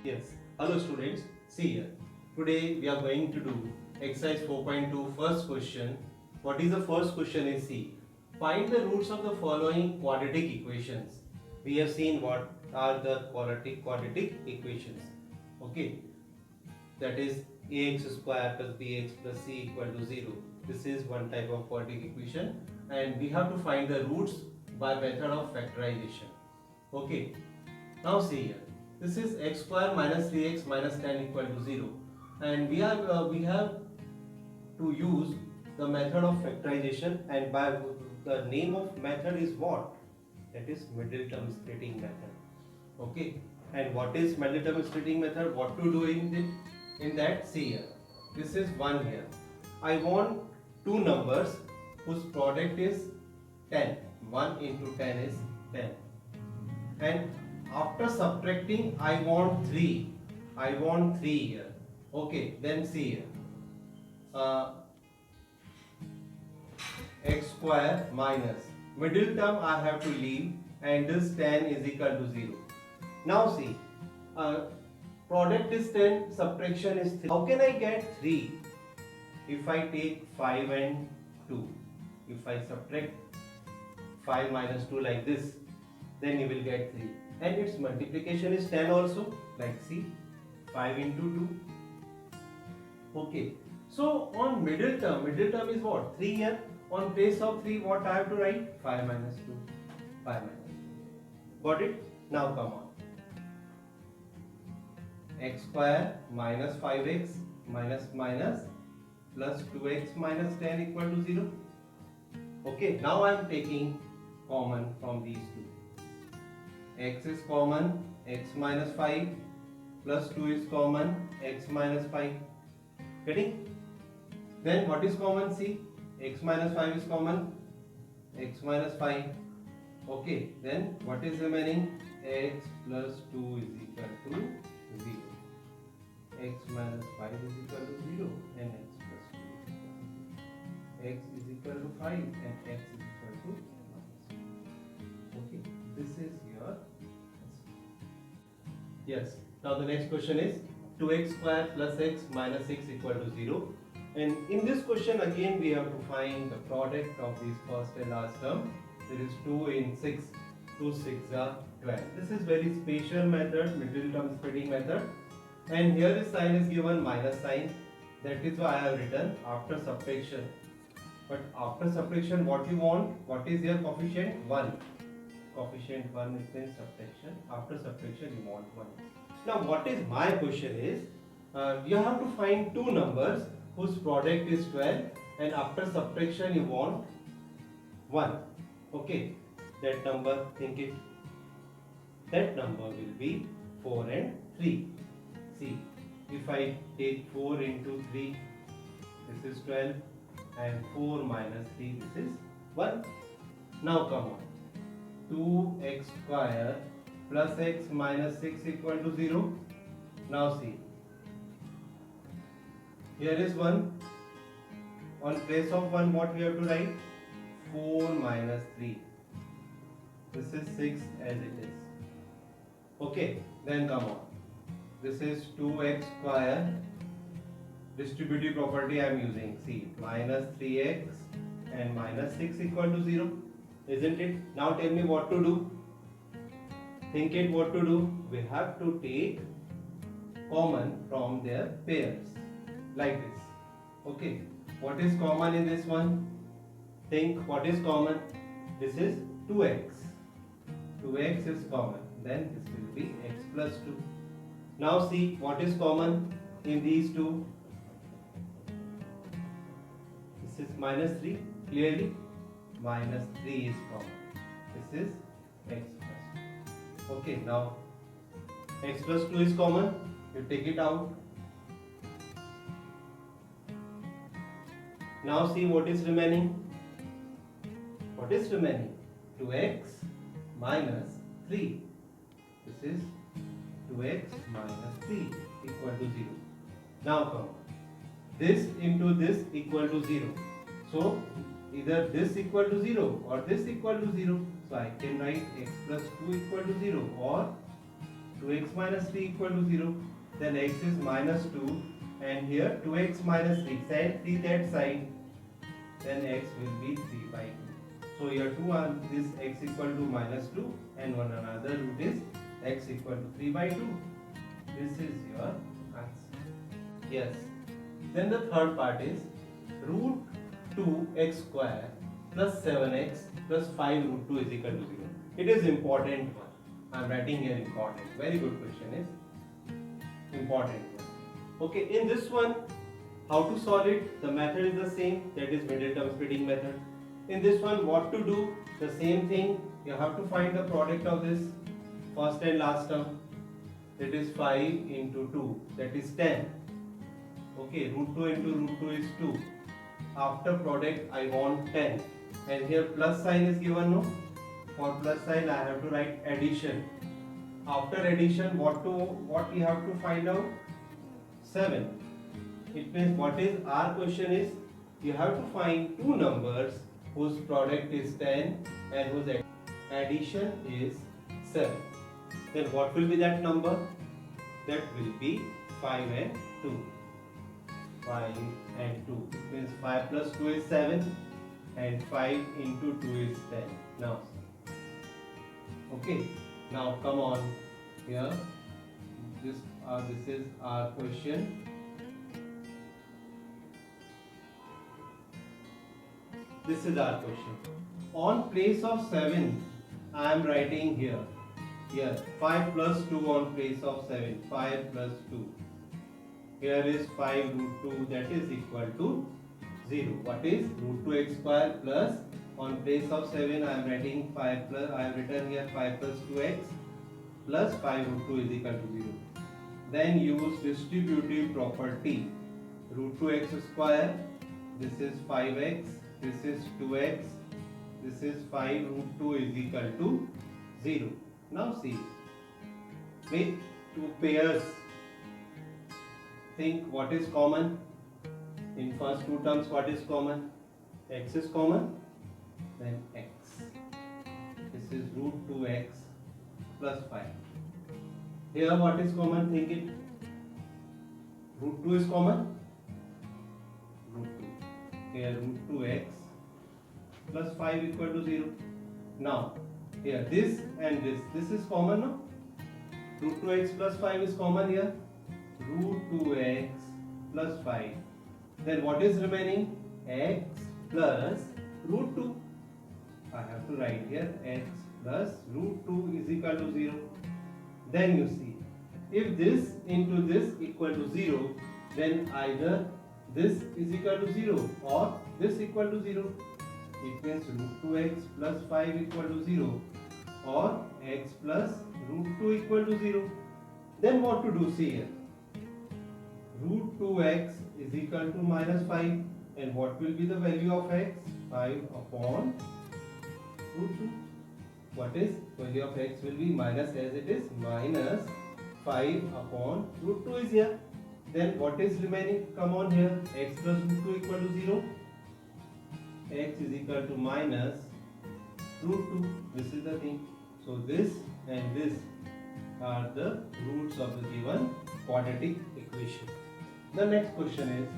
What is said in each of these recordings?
Yes. Hello students. See here. Today we are going to do exercise 4.2 first question. What is the first question is C. Find the roots of the following quadratic equations. We have seen what are the quadratic equations. Okay. That is ax square plus bx plus c equal to 0. This is one type of quadratic equation and we have to find the roots by method of factorization. Okay. Now see here. This is x square minus 3x minus 10 equal to 0 and we have to use the method of factorization, and by the name of method is what? That is middle term splitting method. Okay, and what is middle term splitting method? What to do in that? See here. This is 1 here. I want two numbers whose product is 10. 1 into 10 is 10. And after subtracting I want 3 here. Okay, then see here. X square minus middle term I have to leave, and this 10 is equal to 0. Now see, product is 10, subtraction is 3. How can I get 3? If I take 5 and 2, if I subtract 5 minus 2 like this, then you will get 3. And its multiplication is 10 also, like see, 5 into 2. Okay, so on middle term is what? 3 here. On place of 3, what I have to write? 5 minus 2. 5 minus 2. Got it? Now come on. X square minus 5x minus plus 2x minus 10 equal to 0. Okay, now I am taking common from these two. X is common, x minus 5 plus 2 is common, x minus 5. Getting? Then what is common? See, x minus 5 is common, x minus 5. Okay, then what is remaining? X plus 2 is equal to 0. X minus 5 is equal to 0 and x plus 2 is equal to 0. X is equal to 5 and x is equal to minus 5. Okay, this is your answer. Yes. Now the next question is 2x square plus x minus 6 equal to 0. And in this question again we have to find the product of these first and last term. There is 2 in 6. 2 6 are 12. This is very special method, middle term splitting method. And here the sign is given minus sign. That is why I have written after subtraction. But after subtraction, what you want? What is your coefficient? 1. Coefficient 1 is in subtraction. After subtraction, you want 1. Now, what is my question is, you have to find two numbers whose product is 12, and after subtraction, you want 1. Okay, that number, think it. That number will be 4 and 3. See, if I take 4 into 3, this is 12, and 4 minus 3, this is 1. Now come on. 2x square plus x minus 6 equal to 0. Now see. Here is 1. On place of 1, what we have to write? 4 minus 3. This is 6 as it is. Okay, then come on. This is 2x square. Distributive property I am using. See, minus 3x and minus 6 equal to 0. Isn't it? Now tell me what to do. Think it what to do. We have to take common from their pairs. Like this. Okay. What is common in this one? Think what is common. This is 2x. 2x is common. Then this will be x plus 2. Now see what is common in these two. This is minus 3. Clearly, minus 3 is common. This is x plus 2. Okay, now x plus 2 is common. You take it out. Now see what is remaining. What is remaining? 2x minus 3. This is 2x minus 3 equal to 0. Now come. This into this equal to 0. So either this equal to 0 or this equal to 0. So I can write x plus 2 equal to 0 or 2x minus 3 equal to 0. Then x is minus 2 and here 2x minus 3. Send 3 that side. Then x will be 3 by 2. So here 2 are this x equal to minus 2 and one another root is x equal to 3 by 2. This is your answer. Yes. Then the third part is root 2x square plus 7x plus 5 root 2 is equal to 0. It is important one. I am writing here important. Very good question is important one. Okay, in this one, how to solve it? The method is the same, that is middle term splitting method. In this one, what to do? The same thing. You have to find the product of this first and last term. That is 5 into 2. That is 10. Okay, root 2 into root 2 is 2. After product, I want 10. And here plus sign is given, no? For plus sign, I have to write addition. After addition, what we have to find out? 7. It means what is our question is, you have to find two numbers whose product is 10 and whose addition is 7. Then what will be that number? That will be 5 and 2. 5 and 2. It means 5 plus 2 is 7 and 5 into 2 is 10. Now, okay. Now come on here. This is our question. This is our question. On place of 7, I am writing here. Here 5 plus 2 on place of 7. 5 plus 2. Here is 5 root 2, that is equal to 0. What is root 2x square plus on place of 7 I am writing 5 plus, I have written here 5 plus 2x plus 5 root 2 is equal to 0. Then use distributive property. Root 2x square, this is 5x, this is 2x, this is 5 root 2 is equal to 0. Now see, with two pairs, think what is common. In first two terms, what is common? X is common, then x. This is root 2x plus 5. Here what is common? Think it. Root 2 is common. Root 2. Here root 2x plus 5 equal to 0. Now, here this and this is common, no? Root 2x plus 5 is common here. Root 2x plus 5. Then what is remaining? X plus root 2. I have to write here x plus root 2 is equal to 0. Then you see, if this into this equal to 0, then either this is equal to 0 or this equal to 0. It means root 2x plus 5 equal to 0 or x plus root 2 equal to 0. Then what to do? See here. Root 2x is equal to minus 5, and what will be the value of x? 5 upon root 2. What is value of x will be minus, as it is minus 5 upon root 2 is here. Then what is remaining? Come on here, x plus root 2 equal to 0. X is equal to minus root 2. This is the thing. So this and this are the roots of the given quadratic equation. The next question is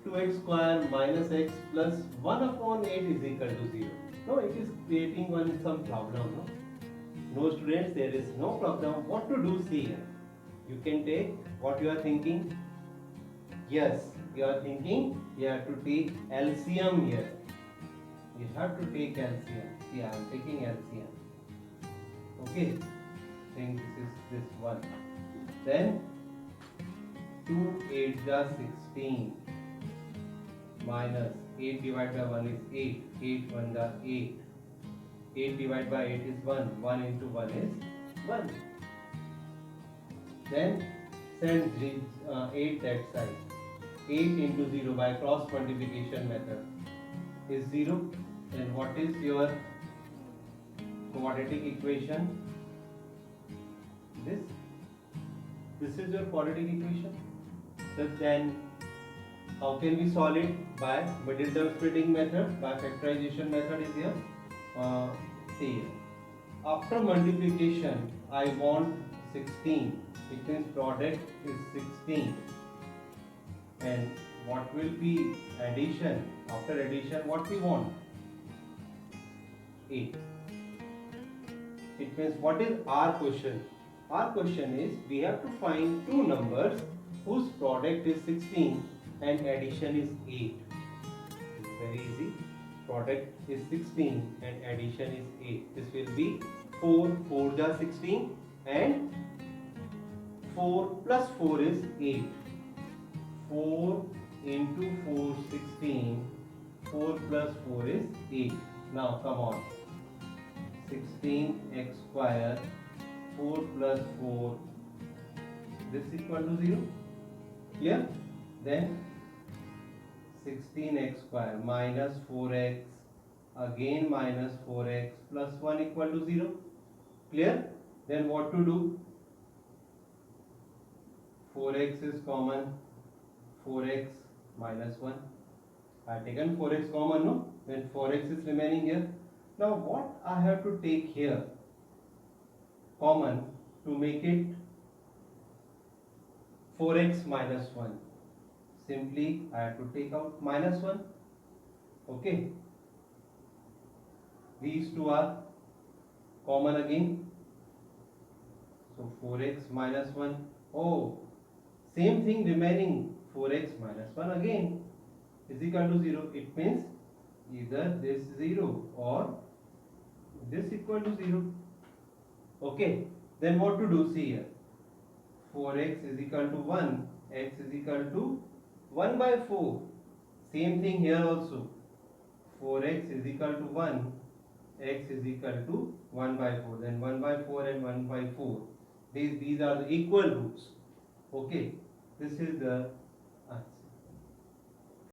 2x square minus x plus 1 upon 8 is equal to 0. No, it is creating some problem. No students, there is no problem. What to do? See here. You can take what you are thinking. Yes, you are thinking you have to take LCM here. You have to take LCM. See, I am taking LCM. Okay. Think this is this one. Then 2 8 is 16 minus 8 divided by 1 is 8. 8 1 is 8. 8 divided by 8 is 1. 1 into 1 is 1. Then send 8 that side. 8 into 0 by cross multiplication method is 0. Then what is your quadratic equation? This is your quadratic equation. Then how can we solve it? By middle term splitting method, by factorization method is here. See here. After multiplication, I want 16. It means product is 16. And what will be addition? After addition, what we want? 8. It means what is our question? Our question is we have to find two numbers whose product is 16 and addition is 8. It's very easy. Product is 16 and addition is 8. This will be 4, 4 are 16 and 4 plus 4 is 8. 4 into 4 16. 4 plus 4 is 8. Now come on. 16x square 4 plus 4, this equal to 0. Clear? Then 16x square minus 4x again minus 4x plus 1 equal to 0. Clear? Then what to do? 4x is common. 4x minus 1. I have taken 4x common, no? Then 4x is remaining here. Now what I have to take here common to make it 4x minus 1. Simply I have to take out minus 1. Okay. These two are common again. So 4x minus 1. Oh, same thing remaining. 4x minus 1 again is equal to 0. It means either this 0 or this equal to 0. Okay, then what to do? See here, 4x is equal to 1, x is equal to 1 by 4. Same thing here also. 4x is equal to 1, x is equal to 1 by 4. Then 1 by 4 and 1 by 4. These are the equal roots. Okay, this is the answer.